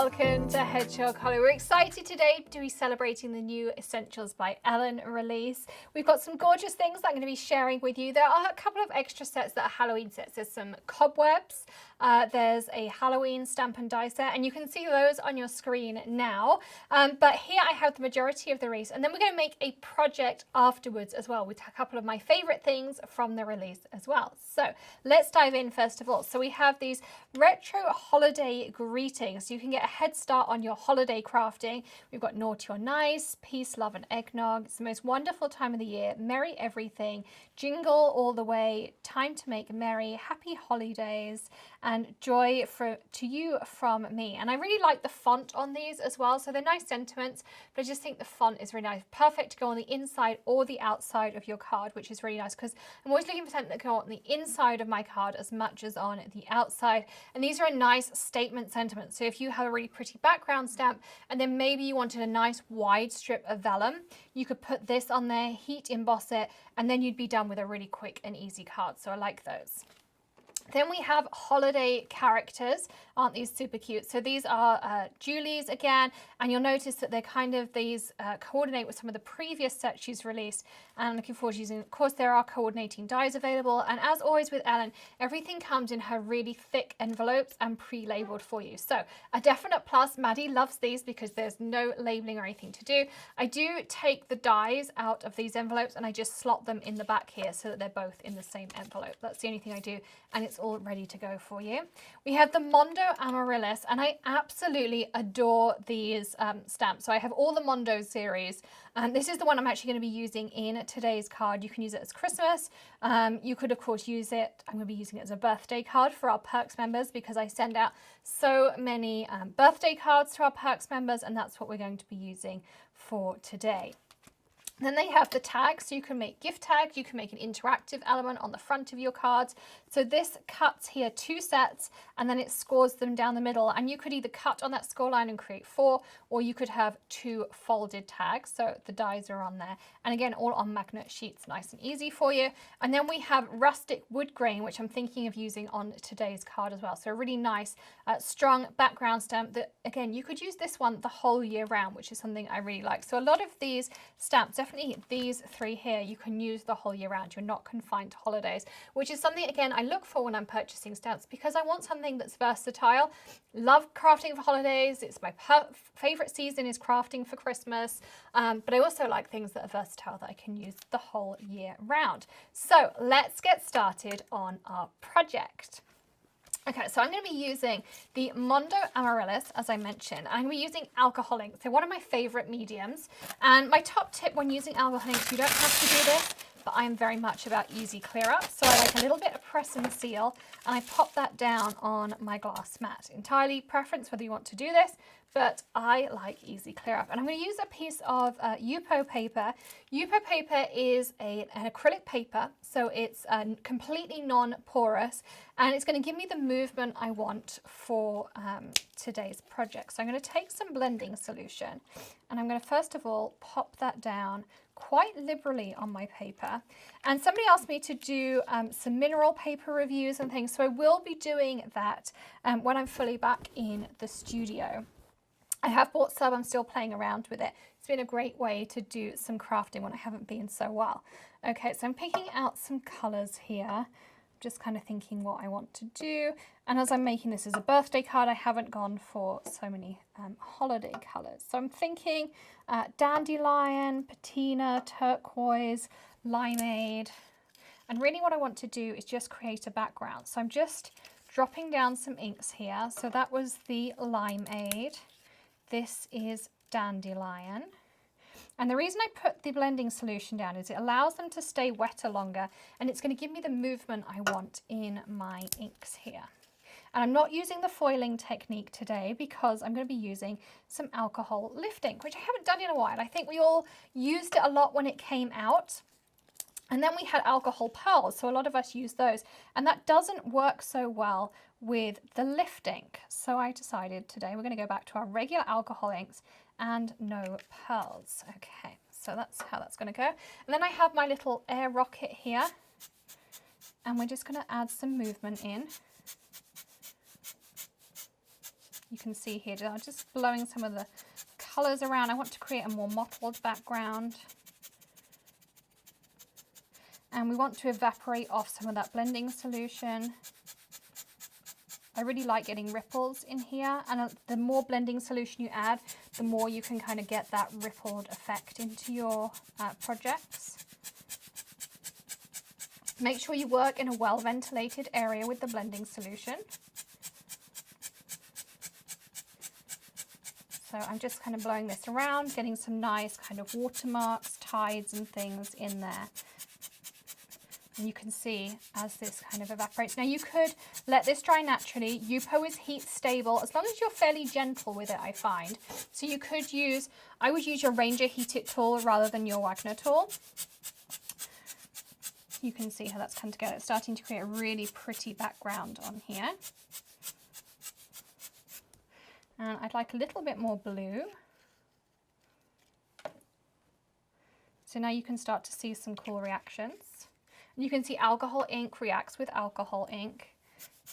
welcome to Hedgehog Hollow. We're excited today to be celebrating the new Essentials by Ellen release. We've got some gorgeous things that I'm going to be sharing with you. There are a couple of extra sets that are Halloween sets. There's some cobwebs, there's a Halloween stamp and die set, and you can see those on your screen now. But here I have the majority of the release, and then we're going to make a project afterwards as well with a couple of my favorite things from the release as well. So let's dive in first of all. So we have these retro holiday greetings. So you can get a head start on your holiday crafting. We've got naughty or nice, peace, love and eggnog. It's the most wonderful time of the year. Merry everything, jingle all the way, time to make merry, happy holidays, and joy to you from me. And I really like the font on these as well. So they're nice sentiments, but I just think the font is really nice. Perfect to go on the inside or the outside of your card, which is really nice because I'm always looking for something that go on the inside of my card as much as on the outside. And these are a nice statement sentiment. So if you have a really pretty background stamp and then maybe you wanted a nice wide strip of vellum, you could put this on there, heat emboss it, and then you'd be done with a really quick and easy card. So I like those. Then we have holiday characters. Aren't these super cute? So these are Julie's again, and you'll notice that they're kind of, these coordinate with some of the previous sets she's released, and I'm looking forward to using. Of course, there are coordinating dies available, and as always with Ellen, everything comes in her really thick envelopes and pre-labeled for you. So a definite plus. Maddie loves these because there's no labeling or anything to do. I do take the dies out of these envelopes and I just slot them in the back here so that they're both in the same envelope. That's the only thing I do, and it's all ready to go for you. We have the Mondo Amaryllis, and I absolutely adore these stamps. So I have all the Mondo series, and this is the one I'm actually going to be using in today's card. You can use it as Christmas. You could of course use it, I'm going to be using it as a birthday card for our Perks members because I send out so many birthday cards to our Perks members, and that's what we're going to be using for today. Then they have the tags, so you can make gift tags, you can make an interactive element on the front of your cards. So this cuts here 2 sets and then it scores them down the middle, and you could either cut on that score line and create 4, or you could have 2 folded tags. So the dies are on there, and again, all on magnet sheets, nice and easy for you. And then we have rustic wood grain, which I'm thinking of using on today's card as well. So a really nice strong background stamp that, again, you could use this one the whole year round, which is something I really like. So a lot of these stamps, definitely these 3 here, you can use the whole year round. You're not confined to holidays, which is something, again, I look for when I'm purchasing stamps because I want something that's versatile. Love crafting for holidays. It's my favorite season is crafting for Christmas, but I also like things that are versatile that I can use the whole year round. So let's get started on our project. Okay, so I'm going to be using the Mondo Amaryllis, as I mentioned. I'm going to be using alcohol inks. They're one of my favorite mediums. And my top tip when using alcohol inks, you don't have to do this, but I am very much about easy clear up. So I like a little bit of press and seal, and I pop that down on my glass mat. Entirely preference whether you want to do this, but I like easy clear up. And I'm going to use a piece of Yupo paper. Yupo paper is an acrylic paper, so it's completely non-porous, and it's going to give me the movement I want for today's project. So I'm going to take some blending solution, and I'm going to first of all pop that down quite liberally on my paper. And somebody asked me to do some mineral paper reviews and things, so I will be doing that when I'm fully back in the studio. I have bought some, I'm still playing around with it. It's been a great way to do some crafting when I haven't been so well. Okay, so I'm picking out some colours here, just kind of thinking what I want to do. And as I'm making this as a birthday card, I haven't gone for so many holiday colours. So I'm thinking dandelion, patina, turquoise, limeade. And really what I want to do is just create a background. So I'm just dropping down some inks here. So that was the limeade. This is dandelion. And the reason I put the blending solution down is it allows them to stay wetter longer, and it's going to give me the movement I want in my inks here. And I'm not using the foiling technique today because I'm going to be using some alcohol lifting, which I haven't done in a while. I think we all used it a lot when it came out. And then we had alcohol pearls, so a lot of us use those. And that doesn't work so well with the lift ink. So I decided today we're going to go back to our regular alcohol inks and no pearls. Okay, so that's how that's going to go. And then I have my little air rocket here, and we're just going to add some movement in. you can see here, I'm just blowing some of the colours around. I want to create a more mottled background. And we want to evaporate off some of that blending solution. I really like getting ripples in here, and the more blending solution you add, the more you can kind of get that rippled effect into your projects. Make sure you work in a well-ventilated area with the blending solution. So I'm just kind of blowing this around, getting some nice kind of watermarks, tides and things in there. And you can see as this kind of evaporates. Now you could let this dry naturally. Yupo is heat stable as long as you're fairly gentle with it, I find. So you could use, I would use your Ranger Heat It tool rather than your Wagner tool. You can see how that's come together. It's starting to create a really pretty background on here. And I'd like a little bit more blue. So now you can start to see some cool reactions. You can see alcohol ink reacts with alcohol ink.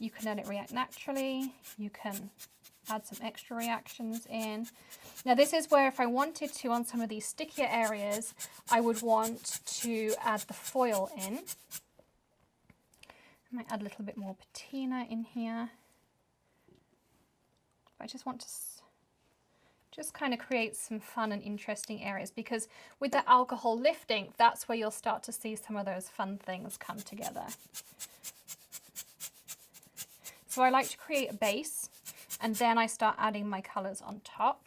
You can let it react naturally. You can add some extra reactions in. Now this is where if I wanted to on some of these stickier areas, I would want to add the foil in. I might add a little bit more patina in here. I just want to just kind of create some fun and interesting areas, because with the alcohol lifting, that's where you'll start to see some of those fun things come together. So I like to create a base and then I start adding my colors on top.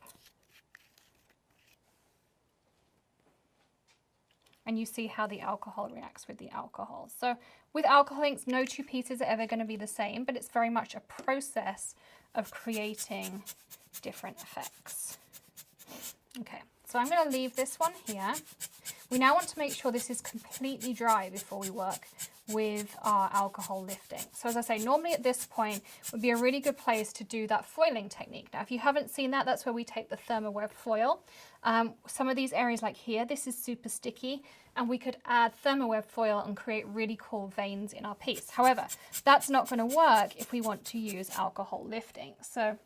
And you see how the alcohol reacts with the alcohol. So with alcohol inks, no two pieces are ever going to be the same, but it's very much a process of creating different effects. Okay, so I'm going to leave this one here. We now want to make sure this is completely dry before we work with our alcohol lifting. So as I say, normally at this point would be a really good place to do that foiling technique. Now, if you haven't seen that, that's where we take the thermoweb foil. Some of these areas like here, this is super sticky, and we could add thermoweb foil and create really cool veins in our piece. However, that's not going to work if we want to use alcohol lifting. So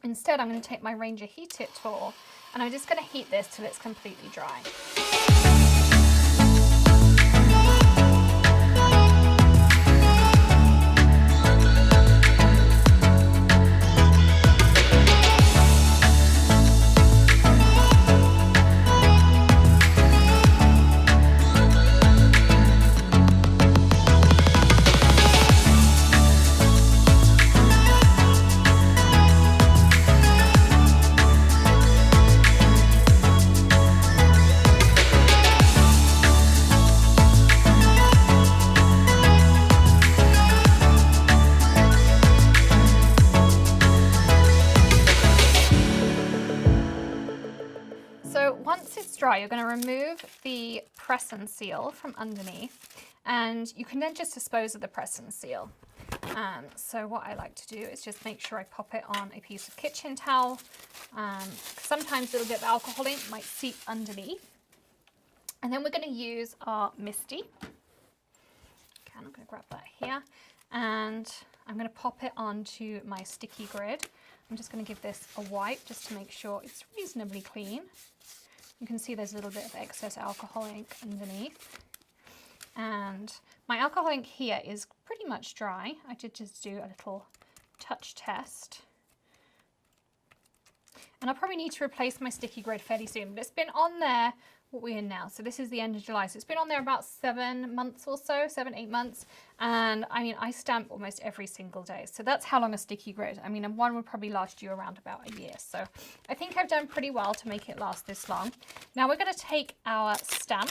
instead, I'm going to take my Ranger Heat It tool and I'm just going to heat this till it's completely dry. Dry, you're going to remove the press and seal from underneath, and you can then just dispose of the press and seal. So what I like to do is just make sure I pop it on a piece of kitchen towel. Sometimes a little bit of alcohol ink might seep underneath. And then we're going to use our MISTI. Okay, I'm going to grab that here, and I'm going to pop it onto my sticky grid. I'm just going to give this a wipe just to make sure it's reasonably clean. You can see there's a little bit of excess alcohol ink underneath. And my alcohol ink here is pretty much dry. I did just do a little touch test. And I'll probably need to replace my sticky grid fairly soon, but it's been on there, what we're in now. So this is the end of July. So it's been on there about 7 months or so, 7-8 months. And I mean, I stamp almost every single day. So that's how long a sticky grid. I mean, and one would probably last you around about a year. So I think I've done pretty well to make it last this long. Now we're going to take our stamp,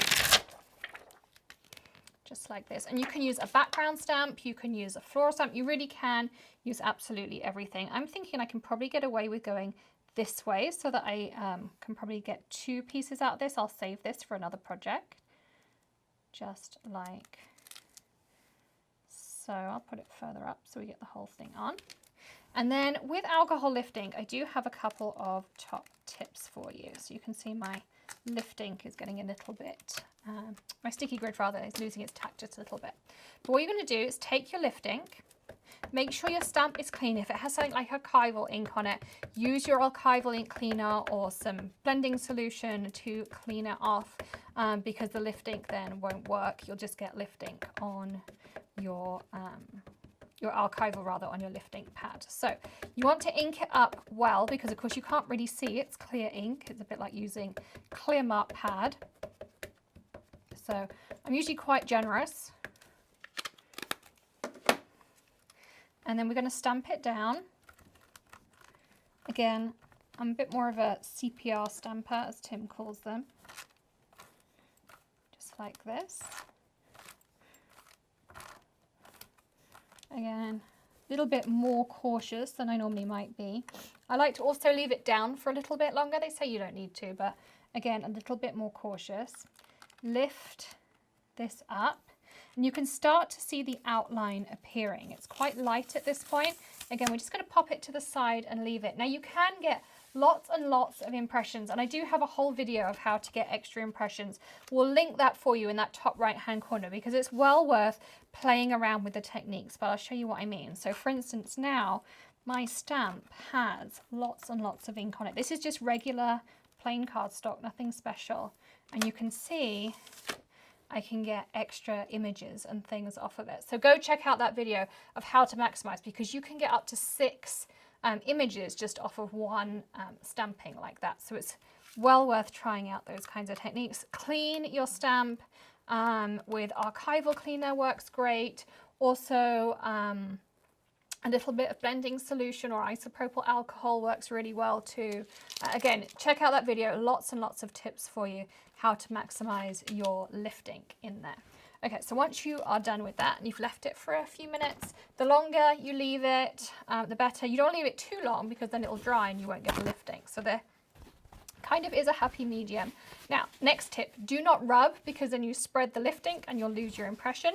just like this. And you can use a background stamp, you can use a floral stamp, you really can use absolutely everything. I'm thinking I can probably get away with going this way so that I can probably get 2 pieces out of this. I'll save this for another project, just like so. I'll put it further up so we get the whole thing on. And then with alcohol lifting, I do have a couple of top tips for you. So you can see my lifting is getting a little bit, my sticky grid rather is losing its tact just a little bit. But what you're going to do is take your lift ink Make sure your stamp is clean. If it has something like archival ink on it, use your archival ink cleaner or some blending solution to clean it off, because the lift ink then won't work. You'll just get lift ink on your archival, rather, on your lift ink pad. So you want to ink it up well, because of course you can't really see it's clear ink. It's a bit like using clear mark pad. So I'm usually quite generous. And then we're going to stamp it down. Again, I'm a bit more of a CPR stamper, as Tim calls them. Just like this. Again, a little bit more cautious than I normally might be. I like to also leave it down for a little bit longer. They say you don't need to, but again, a little bit more cautious. Lift this up. And you can start to see the outline appearing. It's quite light at this point. Again, we're just going to pop it to the side and leave it. Now you can get lots and lots of impressions, and I do have a whole video of how to get extra impressions. We'll link that for you in that top right hand corner, because it's well worth playing around with the techniques, but I'll show you what I mean. So for instance, now my stamp has lots and lots of ink on it. This is just regular plain cardstock, nothing special. And you can see I can get extra images and things off of it. So go check out that video of how to maximize, because you can get up to 6 images just off of one stamping like that. So it's well worth trying out those kinds of techniques. Clean your stamp with archival cleaner works great. Also, a little bit of blending solution or isopropyl alcohol works really well too. Again, check out that video. Lots and lots of tips for you how to maximize your lift ink in there. Okay, so once you are done with that and you've left it for a few minutes, the longer you leave it, the better. You don't leave it too long, because then it'll dry and you won't get the lift ink. So there kind of is a happy medium. Now, next tip, do not rub, because then you spread the lift ink and you'll lose your impression.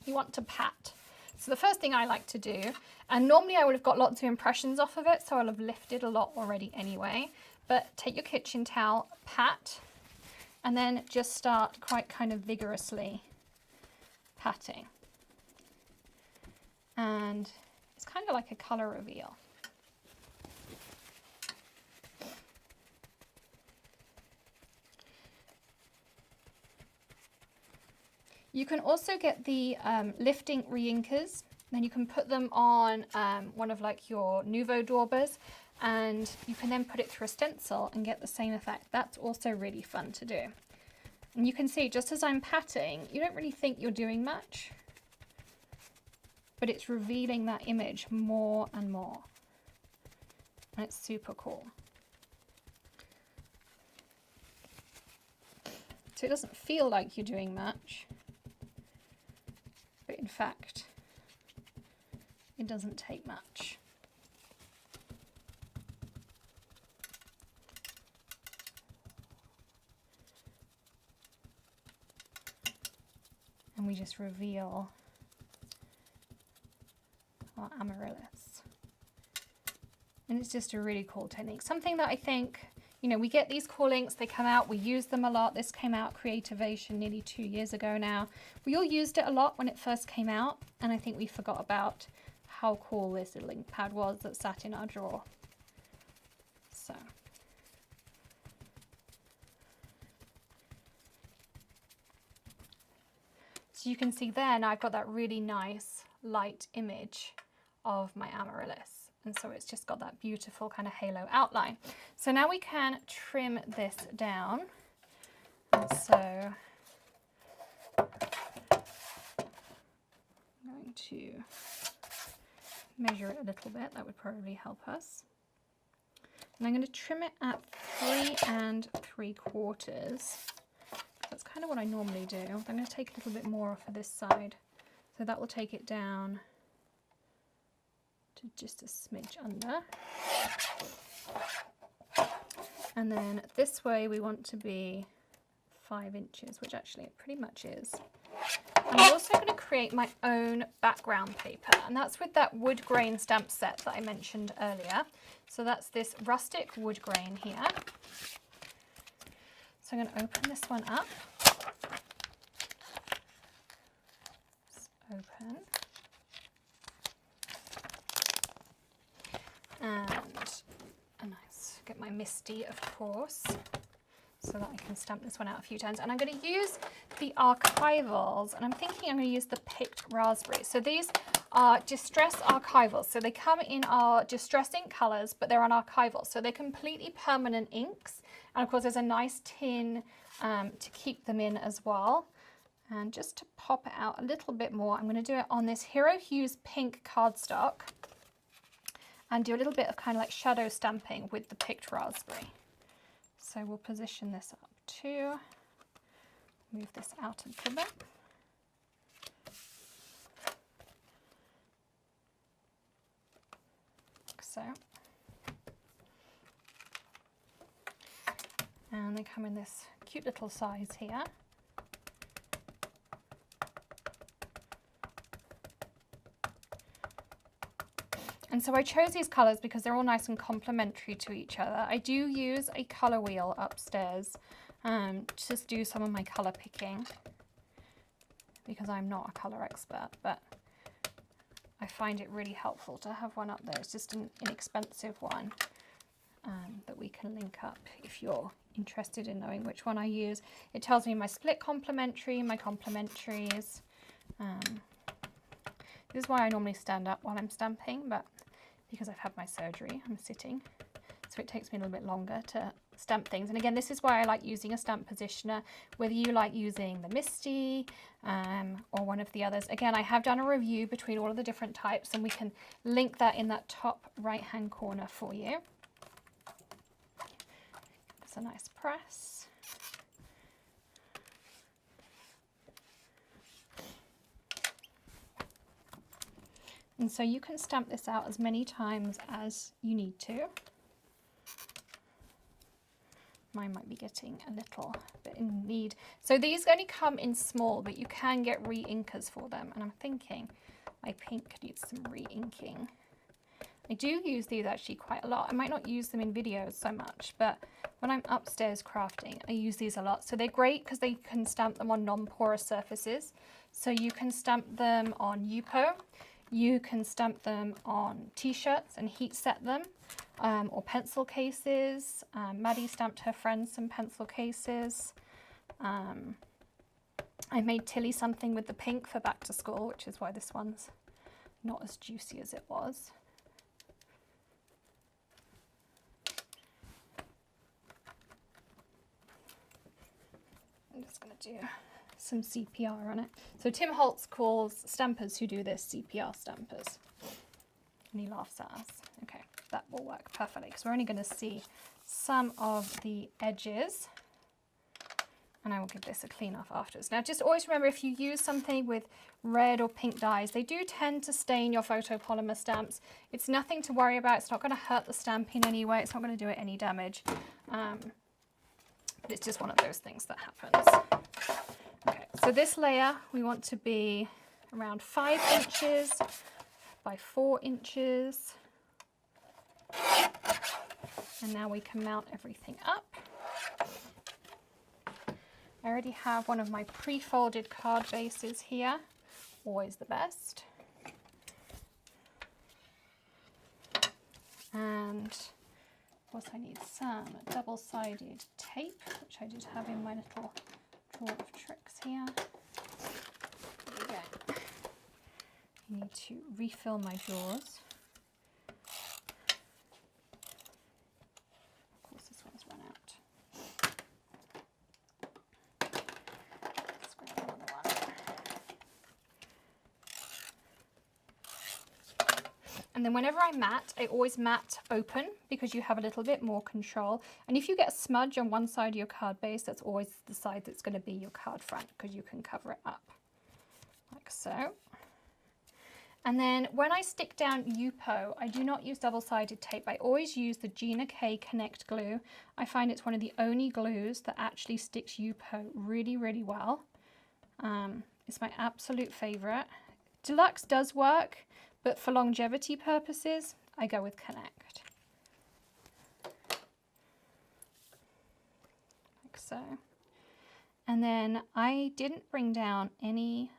You want to pat. So the first thing I like to do, and normally I would have got lots of impressions off of it, so I'll have lifted a lot already anyway, but take your kitchen towel, pat, and then just start quite kind of vigorously patting. And it's kind of like a color reveal. You can also get the lift ink reinkers, then you can put them on one of like your Nuvo daubers, and you can then put it through a stencil and get the same effect. That's also really fun to do. And you can see, just as I'm patting, you don't really think you're doing much, but it's revealing that image more and more. And it's super cool. So it doesn't feel like you're doing much, but in fact, it doesn't take much. And we just reveal our Amaryllis. And it's just a really cool technique. Something that I think, you know, we get these cool inks, they come out, we use them a lot. This came out Creativation nearly 2 years ago now. We all used it a lot when it first came out, and I think we forgot about how cool this little ink pad was that sat in our drawer. So you can see there now I've got that really nice light image of my Amaryllis. And so it's just got that beautiful kind of halo outline. So now we can trim this down. And so I'm going to measure it a little bit. That would probably help us. And I'm going to trim it at 3 3/4. That's kind of what I normally do. I'm going to take a little bit more off of this side. So that will take it down to just a smidge under. And then this way we want to be 5 inches, which actually it pretty much is. I'm also going to create my own background paper, and that's with that wood grain stamp set that I mentioned earlier. So that's this rustic wood grain here. So I'm going to open this one up. Just open. MISTI, of course, so that I can stamp this one out a few times. And I'm going to use the Archivals, and I'm thinking I'm going to use the Picked Raspberry. So these are Distress Archivals. So they come in our Distress ink colours, but they're on Archival. So they're completely permanent inks. And of course, there's a nice tin to keep them in as well. And just to pop it out a little bit more, I'm going to do it on this Hero Hues pink cardstock and do a little bit of kind of like shadow stamping with the Picked Raspberry. So we'll position this up too. Move this out a little bit. Like so. And they come in this cute little size here. And so I chose these colours because they're all nice and complementary to each other. I do use a colour wheel upstairs to just do some of my colour picking because I'm not a colour expert, but I find it really helpful to have one up there. It's just an inexpensive one that we can link up if you're interested in knowing which one I use. It tells me my split complementary, my complementaries. This is why I normally stand up while I'm stamping, but because I've had my surgery, I'm sitting. So it takes me a little bit longer to stamp things. And again, this is why I like using a stamp positioner, whether you like using the MISTI or one of the others. Again, I have done a review between all of the different types, and we can link that in that top right-hand corner for you. It's a nice press. And so you can stamp this out as many times as you need to. Mine might be getting a little bit in need. So these only come in small, but you can get re-inkers for them. And I'm thinking my pink needs some re-inking. I do use these actually quite a lot. I might not use them in videos so much, but when I'm upstairs crafting, I use these a lot. So they're great because they can stamp them on non-porous surfaces. So you can stamp them on Yupo. You can stamp them on t-shirts and heat set them, or pencil cases. Maddie stamped her friends some pencil cases. I made Tilly something with the pink for back to school, which is why this one's not as juicy as it was. I'm just going to do some CPR on it. So Tim Holtz calls stampers who do this CPR stampers. And he laughs at us. Okay, that will work perfectly because we're only going to see some of the edges. And I will give this a clean off afterwards. Now just always remember, if you use something with red or pink dyes, they do tend to stain your photopolymer stamps. It's nothing to worry about. It's not going to hurt the stamp in any way. It's not going to do it any damage. But it's just one of those things that happens. Okay, so this layer we want to be around 5 inches by 4 inches. And now we can mount everything up. I already have one of my pre-folded card bases here, always the best. And of course I need some double-sided tape, which I did have in my little drawer of tricks here. There we go. I need to refill my drawers. Of course this one's run out. Let's grab another one. And then whenever I mat, I always mat open because you have a little bit more control. And if you get a smudge on one side of your card base, that's always the side that's going to be your card front because you can cover it up like so. And then when I stick down Yupo, I do not use double-sided tape. I always use the Gina K Connect glue. I find it's one of the only glues that actually sticks Yupo really, really well. It's my absolute favorite. Deluxe does work, but for longevity purposes, I go with Connect. Like so. And then I didn't bring down any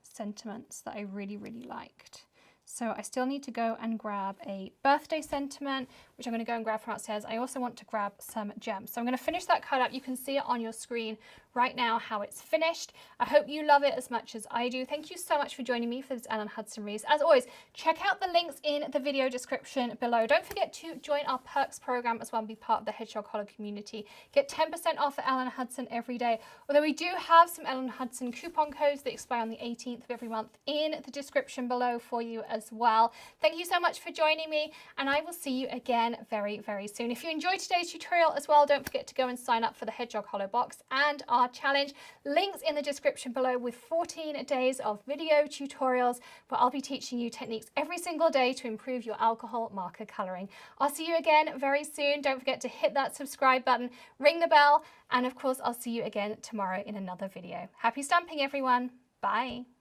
sentiments that I really, really liked. So I still need to go and grab a birthday sentiment, which I'm going to go and grab from upstairs. I also want to grab some gems. So I'm going to finish that card up. You can see it on your screen right now how it's finished. I hope you love it as much as I do. Thank you so much for joining me for this Ellen Hutson release. As always, check out the links in the video description below. Don't forget to join our perks program as well and be part of the Hedgehog Hollow community. Get 10% off at Ellen Hutson every day. Although we do have some Ellen Hutson coupon codes that expire on the 18th of every month in the description below for you as well. Thank you so much for joining me, and I will see you again very, very soon. If you enjoyed today's tutorial as well, don't forget to go and sign up for the Hedgehog Hollow box and our challenge. Links in the description below with 14 days of video tutorials where I'll be teaching you techniques every single day to improve your alcohol marker coloring. I'll see you again very soon. Don't forget to hit that subscribe button, ring the bell, and of course I'll see you again tomorrow in another video. Happy stamping, everyone. Bye.